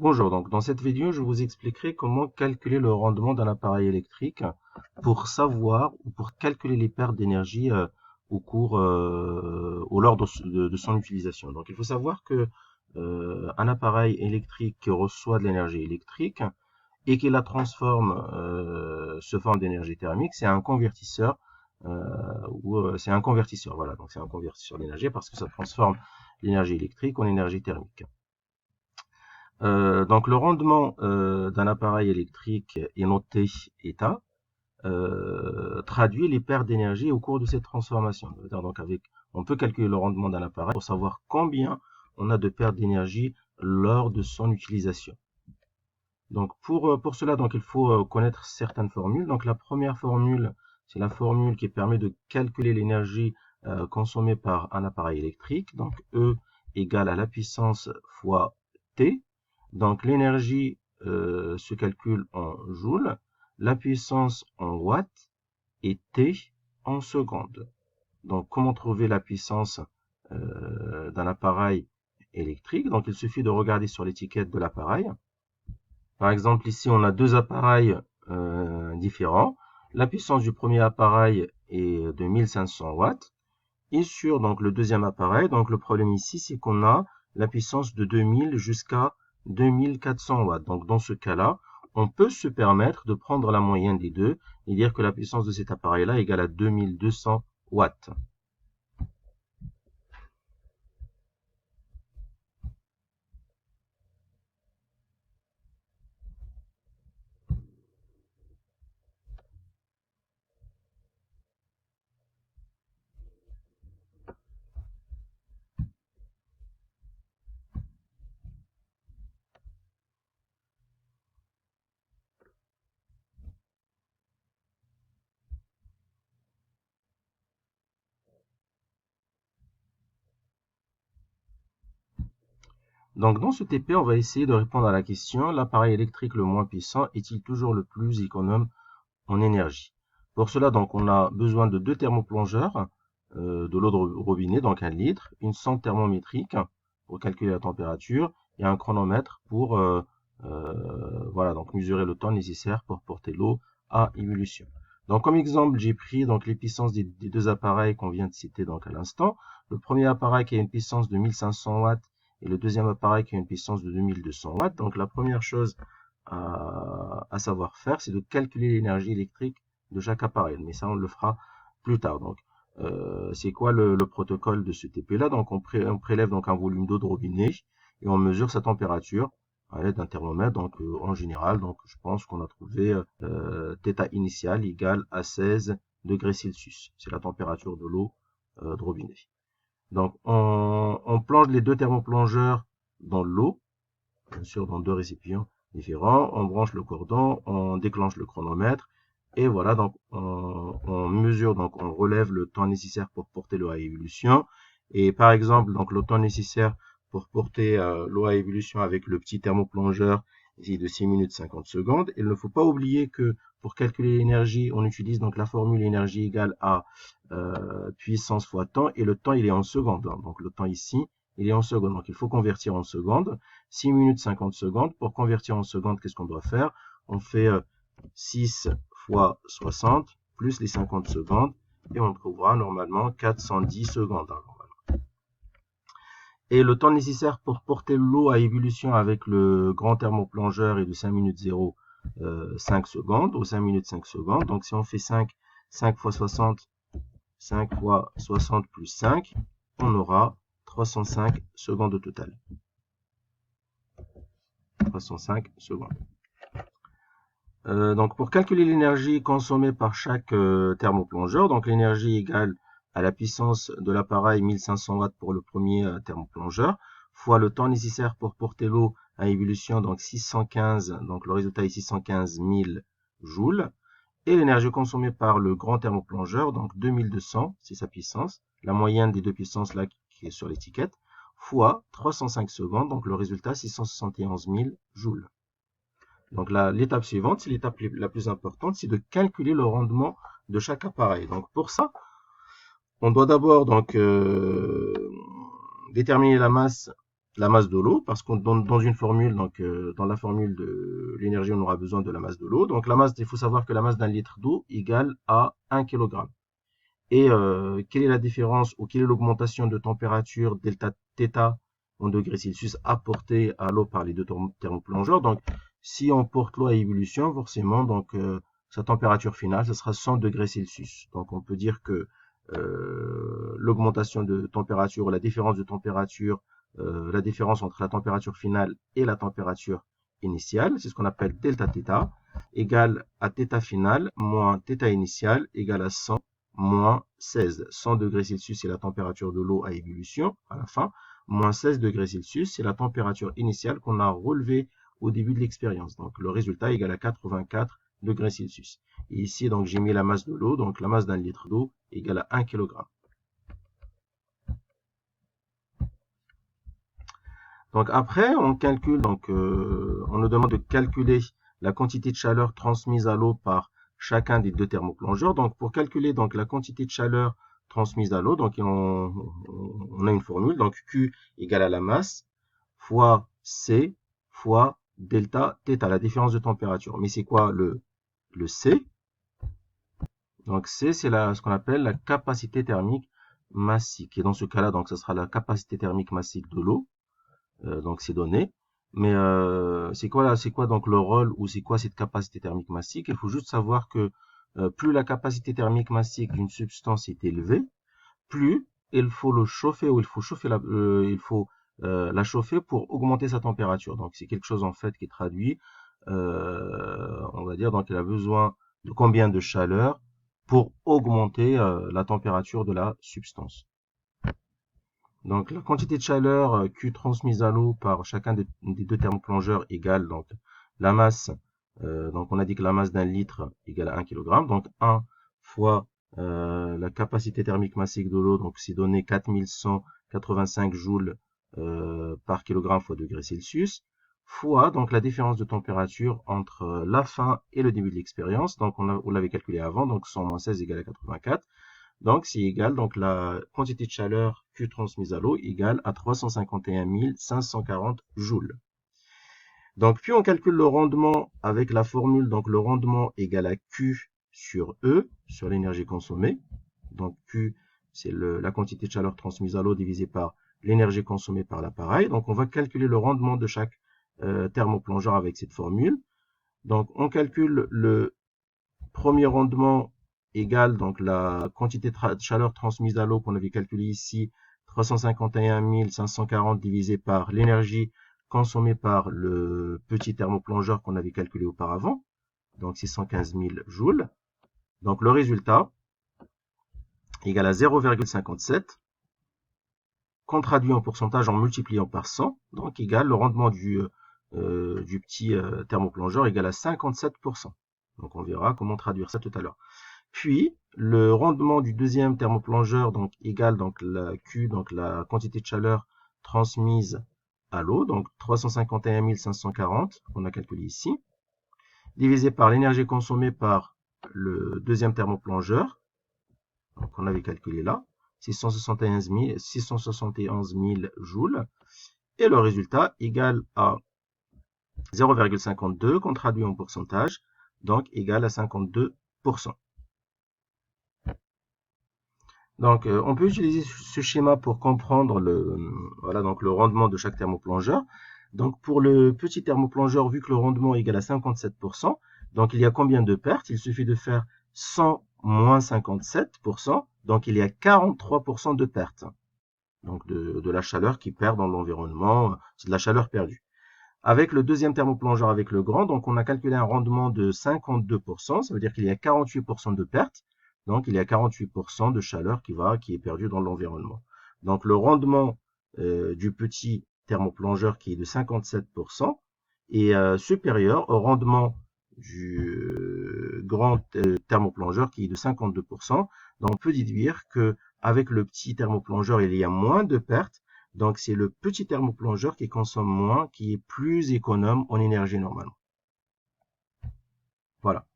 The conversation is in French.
Bonjour, donc dans cette vidéo, je vous expliquerai comment calculer le rendement d'un appareil électrique pour savoir ou pour calculer les pertes d'énergie lors de son utilisation. Donc il faut savoir que un appareil électrique qui reçoit de l'énergie électrique et qui la transforme sous forme d'énergie thermique, c'est un convertisseur c'est un convertisseur. Voilà, donc c'est un convertisseur d'énergie parce que ça transforme l'énergie électrique en énergie thermique. Donc le rendement d'un appareil électrique est noté état, traduit les pertes d'énergie au cours de cette transformation. Donc on peut calculer le rendement d'un appareil pour savoir combien on a de pertes d'énergie lors de son utilisation. Donc pour cela, donc, il faut connaître certaines formules. Donc la première formule, c'est la formule qui permet de calculer l'énergie consommée par un appareil électrique. Donc E égale à la puissance fois T. Donc l'énergie se calcule en joules, la puissance en watts et T en secondes. Donc comment trouver la puissance d'un appareil électrique? Donc il suffit de regarder sur l'étiquette de l'appareil. Par exemple ici on a deux appareils différents. La puissance du premier appareil est de 1500 watts. Et sur donc le deuxième appareil, donc le problème ici c'est qu'on a la puissance de 2000 jusqu'à 2400 watts. Donc dans ce cas-là, on peut se permettre de prendre la moyenne des deux et dire que la puissance de cet appareil-là est égale à 2200 watts. Donc dans ce TP, on va essayer de répondre à la question, l'appareil électrique le moins puissant est-il toujours le plus économe en énergie? Pour cela, donc, on a besoin de deux thermoplongeurs, de l'eau de robinet, donc 1 litre, une sonde thermométrique pour calculer la température et un chronomètre pour voilà, donc mesurer le temps nécessaire pour porter l'eau à ébullition. Donc comme exemple, j'ai pris donc les puissances des deux appareils qu'on vient de citer donc à l'instant. Le premier appareil qui a une puissance de 1500 watts et le deuxième appareil qui a une puissance de 2200 watts. Donc la première chose à savoir faire, c'est de calculer l'énergie électrique de chaque appareil. Mais ça, on le fera plus tard. Donc, c'est quoi le protocole de ce TP-là? Donc, on prélève donc un volume d'eau de robinet et on mesure sa température à l'aide d'un thermomètre. Donc, en général, donc, je pense qu'on a trouvé θ initial égale à 16 degrés Celsius. C'est la température de l'eau de robinet. Donc, on plonge les deux thermoplongeurs dans l'eau, bien sûr dans deux récipients différents, on branche le cordon, on déclenche le chronomètre, et voilà, donc on mesure, donc on relève le temps nécessaire pour porter l'eau à ébullition, et par exemple, donc le temps nécessaire pour porter l'eau à ébullition avec le petit thermoplongeur, ici de 6 minutes 50 secondes. Il ne faut pas oublier que pour calculer l'énergie, on utilise donc la formule énergie égale à puissance fois temps, et le temps il est en secondes, donc le temps ici, il est en secondes. Donc il faut convertir en secondes. 6 minutes 50 secondes. Pour convertir en secondes, qu'est-ce qu'on doit faire? On fait 6 fois 60 plus les 50 secondes et on trouvera normalement 410 secondes. Et le temps nécessaire pour porter l'eau à ébullition avec le grand thermoplongeur est de 5 minutes 0, 5 secondes ou 5 minutes 5 secondes. Donc si on fait 5 fois 60, 5 fois 60 plus 5, on aura 305 secondes au total. 305 secondes. Donc pour calculer l'énergie consommée par chaque thermoplongeur, donc l'énergie égale à la puissance de l'appareil 1500 watts pour le premier thermoplongeur, fois le temps nécessaire pour porter l'eau à ébullition, donc 615, donc le résultat est 615 000 joules, et l'énergie consommée par le grand thermoplongeur, donc 2200, c'est sa puissance, la moyenne des deux puissances là qui est sur l'étiquette, fois 305 secondes, donc le résultat 671 000 joules. Donc l'étape suivante, c'est l'étape la plus importante, c'est de calculer le rendement de chaque appareil. Donc pour ça, on doit d'abord donc déterminer la masse la masse de l'eau, parce qu'on dans une formule, donc dans la formule de l'énergie, on aura besoin de la masse de l'eau. Donc la masse, il faut savoir que la masse d'un litre d'eau égale à 1 kg. Et quelle est la différence ou quelle est l'augmentation de température delta θ en degrés Celsius apportée à l'eau par les deux thermoplongeurs? Donc si on porte l'eau à ébullition, forcément, donc sa température finale, ce sera 100 degrés Celsius. Donc on peut dire que l'augmentation de température, la différence de température, la différence entre la température finale et la température initiale, c'est ce qu'on appelle delta θ, égale à θ finale moins θ initiale égale à 100 moins 16. 100 degrés Celsius, c'est la température de l'eau à ébullition à la fin. Moins 16 degrés Celsius, c'est la température initiale qu'on a relevée au début de l'expérience. Donc le résultat égale à 84 degrés Celsius. Et ici, donc j'ai mis la masse de l'eau, donc la masse d'un litre d'eau égale à 1 kg. Donc après, on calcule, donc on nous demande de calculer la quantité de chaleur transmise à l'eau par chacun des deux thermoplongeurs. Donc pour calculer donc la quantité de chaleur transmise à l'eau, donc on a une formule, donc Q égale à la masse fois C fois delta θ, la différence de température. Mais c'est quoi le C? Donc C, c'est ce qu'on appelle la capacité thermique massique. Et dans ce cas-là, donc ce sera la capacité thermique massique de l'eau. Donc c'est donné. Mais c'est quoi donc le rôle ou c'est quoi cette capacité thermique massique? Il faut juste savoir que plus la capacité thermique massique d'une substance est élevée, plus il faut le chauffer ou il faut chauffer la chauffer pour augmenter sa température. Donc c'est quelque chose en fait qui est traduit, on va dire, donc il a besoin de combien de chaleur pour augmenter la température de la substance. Donc la quantité de chaleur Q transmise à l'eau par chacun des deux thermoplongeurs égale donc la masse, donc on a dit que la masse d'un litre égale à 1 kg, donc 1 fois la capacité thermique massique de l'eau, donc c'est donné 4185 joules par kilogramme fois degré Celsius, fois donc la différence de température entre la fin et le début de l'expérience, donc on l'avait calculé avant, donc 100 moins 16 égale à 84. Donc, c'est égal, donc la quantité de chaleur Q transmise à l'eau égale à 351 540 joules. Donc, puis on calcule le rendement avec la formule, donc le rendement égale à Q sur E, sur l'énergie consommée. Donc, Q, c'est la quantité de chaleur transmise à l'eau divisée par l'énergie consommée par l'appareil. Donc, on va calculer le rendement de chaque thermoplongeur avec cette formule. Donc, on calcule le premier rendement égale donc la quantité de chaleur transmise à l'eau qu'on avait calculé ici, 351 540 divisé par l'énergie consommée par le petit thermoplongeur qu'on avait calculé auparavant, donc 615 000 joules. Donc le résultat égale à 0,57, qu'on traduit en pourcentage en multipliant par 100, donc égale le rendement du petit thermoplongeur égale à 57%. Donc on verra comment traduire ça tout à l'heure. Puis, le rendement du deuxième thermoplongeur donc égale donc la Q, donc la quantité de chaleur transmise à l'eau, donc 351 540, qu'on a calculé ici, divisé par l'énergie consommée par le deuxième thermoplongeur, donc on avait calculé là, 671 000 joules, et le résultat égale à 0,52, qu'on traduit en pourcentage, donc égal à 52%. Donc, on peut utiliser ce schéma pour comprendre le rendement de chaque thermoplongeur. Donc, pour le petit thermoplongeur, vu que le rendement est égal à 57%, donc il y a combien de pertes? Il suffit de faire 100 moins 57%, donc il y a 43% de pertes. Donc, de la chaleur qui perd dans l'environnement, c'est de la chaleur perdue. Avec le deuxième thermoplongeur, avec le grand, donc on a calculé un rendement de 52%, ça veut dire qu'il y a 48% de pertes. Donc, il y a 48% de chaleur qui est perdue dans l'environnement. Donc, le rendement du petit thermoplongeur qui est de 57% est supérieur au rendement du grand thermoplongeur qui est de 52%. Donc, on peut déduire qu'avec le petit thermoplongeur, il y a moins de pertes. Donc, c'est le petit thermoplongeur qui consomme moins, qui est plus économe en énergie normalement. Voilà.